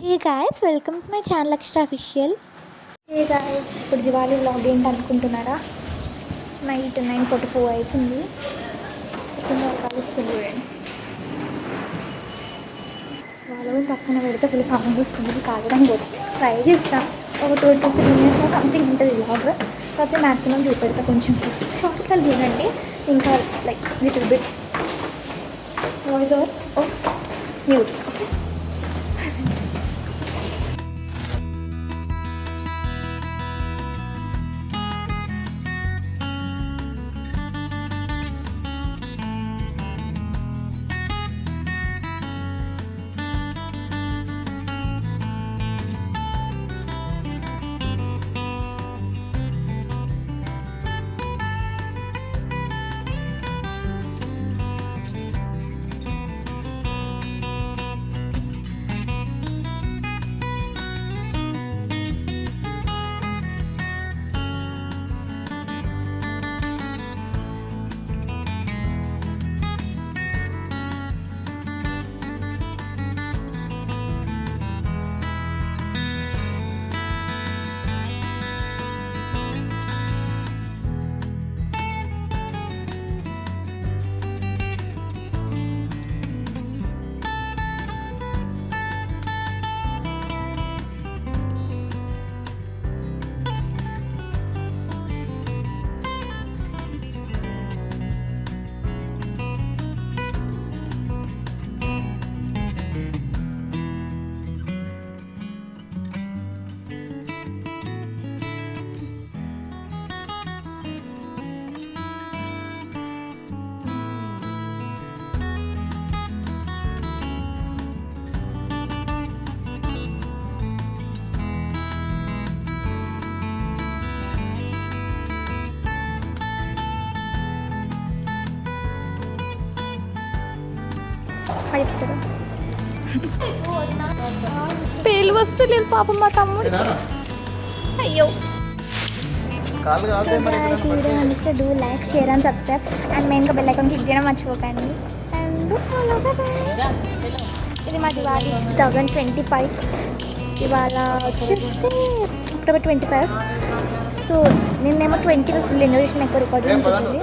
Hey guys, welcome to my channel extra official. Hey guys, ఇప్పుడు Diwali vlog ఏంటి అనుకుంటున్నారా? Night 9:44 అవుతుంది. సెకండ్ కలుస్తుంది చూడండి. వాళ్ళు పక్కన పెడితే ఫుల్ సౌండ్ వస్తుంది, కాగడం పోతుంది. ట్రై చేస్తాం ఒక 2-3 minutes సంథింగ్ ఉంటుంది వ్లాగ్. కాకపోతే మ్యాక్సిమం చూపెడతా, కొంచెం షార్ట్స్లో చూడండి. ఇంకా like little bit voice over of music. Okay, చెప్తారా? పేలు వస్తలేదు పాపం మా తమ్ముడు. అయ్యో, వీడియో నచ్చితే do like, share and subscribe and మెయిన్గా బెల్ ఐకాన్ క్లిక్ చేయడం మర్చిపోకండి. అండ్ ఇది మా దివాళీ 2025. ఇవాళ వచ్చేస్తే October 21st. సో నిన్నేమో 20 ఫుల్ ఇన్నోవేషన్ ఎక్కువ రికార్డింగ్ ఉంటుంది.